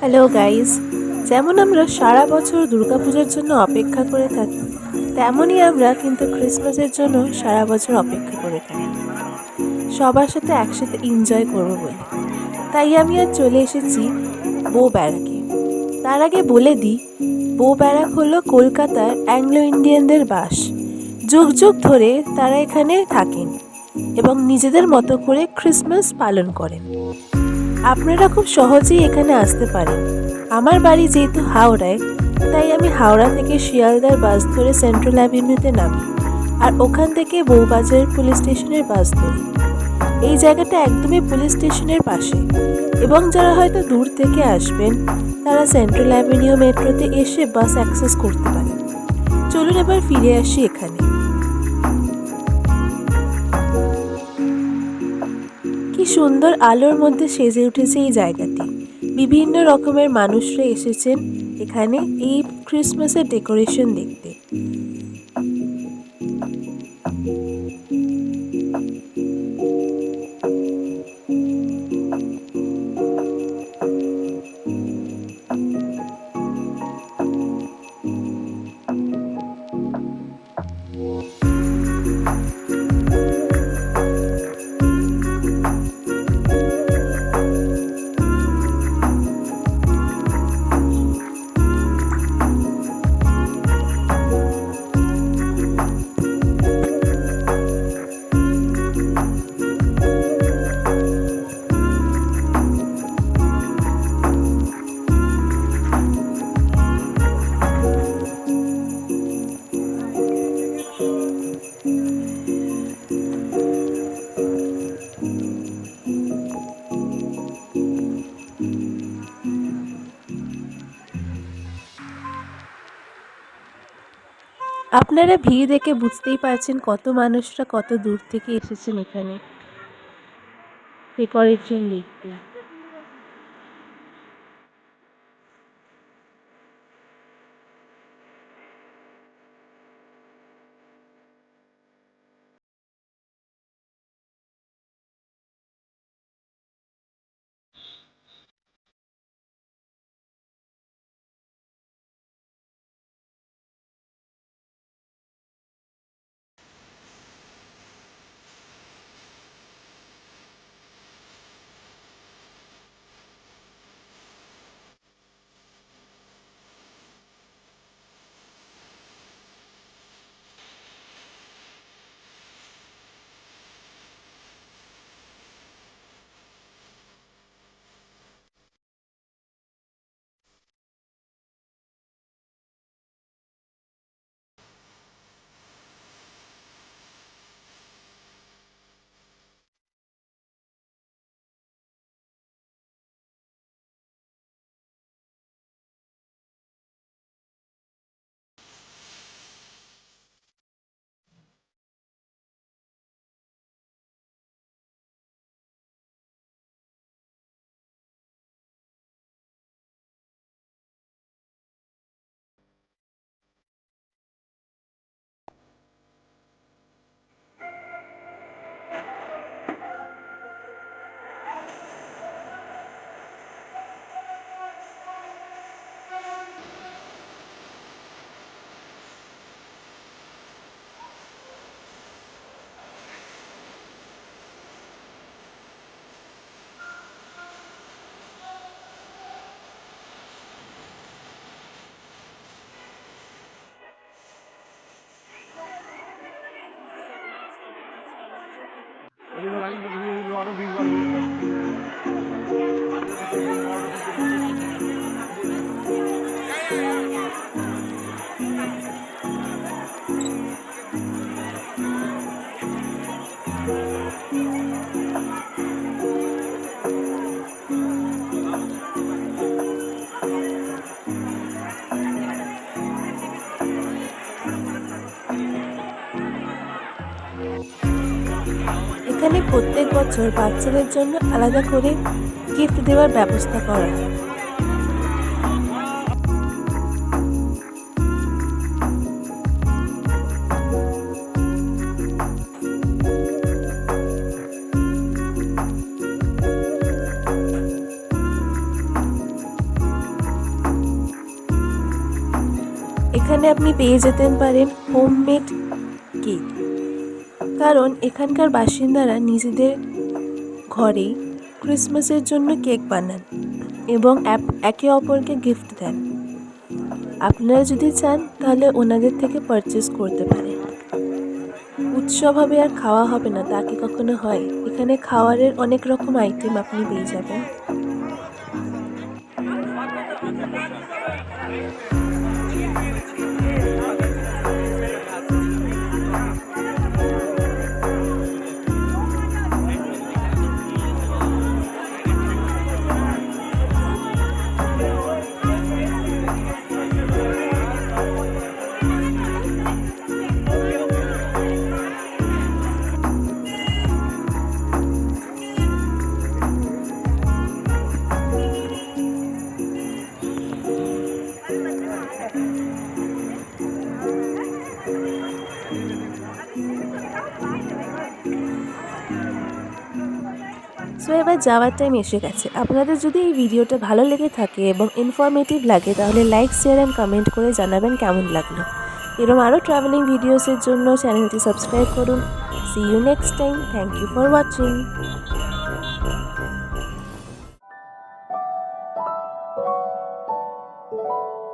Hello guys, যেমন আমরা সারা বছর দুর্গাপূজার জন্য অপেক্ষা করে থাকি, তেমনই আমরা কিন্তু ক্রিসমাসের জন্য সারা বছর অপেক্ষা করে থাকি সবার সাথে একসাথে এনজয় করবো বলে। তাই আমি আজ চলে এসেছি বো ব্যারাকে। তার আগে বলে দিই, বো ব্যারাক হলো কলকাতার অ্যাংলো ইন্ডিয়ানদের বাস। যুগ যুগ ধরে তারা এখানে থাকেন এবং নিজেদের মতো করে ক্রিসমাস পালন করেন। আপনারা খুব সহজেই এখানে আসতে পারেন। আমার বাড়ি যেহেতু হাওড়ায়, তাই আমি হাওড়া থেকে শিয়ালদার বাস ধরে সেন্ট্রাল অ্যাভিনিউতে নামি আর ওখান থেকে বউবাজার পুলিশ স্টেশনের বাস ধরি। এই জায়গাটা একদমই পুলিশ স্টেশনের পাশে এবং যারা হয়তো দূর থেকে আসবেন তারা সেন্ট্রাল অ্যাভিনিউ মেট্রোতে এসে বাস অ্যাক্সেস করতে পারেন। চলুন এবার ফিরে আসি এখানে। কি সুন্দর আলোর মধ্যে সেজে উঠেছে এই জায়গাটি। বিভিন্ন রকমের মানুষরা এসেছেন এখানে এই ক্রিসমাসের ডেকোরেশন দেখতে। আপনারা ভিড় দেখে বুঝতেই পারছেন কত মানুষরা কত দূর থেকে এসেছেন এখানে ডেকোরেশন দেখতে। এখানে প্রত্যেক বছর বাচ্চাদের জন্য আলাদা করে গিফট দেওয়ার ব্যবস্থা করা হয়। এখানে আপনি পেয়ে যেতেন পারেন হোমমেড কেক, কারণ এখানকার বাসিন্দারা নিজেদের ঘরেই ক্রিসমাসের জন্য কেক বানান এবং একে অপরকে গিফট দেন। আপনারা যদি চান তাহলে ওনাদের থেকে পারচেস করতে পারেন। উৎসব হবে আর খাওয়া হবে না তা কি কখনো হয়? এখানে খাওয়ারের অনেক রকম আইটেম আপনি পেয়ে যাবেন। সো এবার যাওয়ার টাইম এসে গেছে। আপনাদের যদি এই ভিডিওটা ভালো লেগে থাকে এবং ইনফরমেটিভ লাগে তাহলে লাইক, শেয়ার অ্যান্ড কমেন্ট করে জানাবেন কেমন লাগলো। এরকম আরও ট্রাভেলিং ভিডিওসের জন্য চ্যানেলটি সাবস্ক্রাইব করুন। See you next time. Thank you for watching.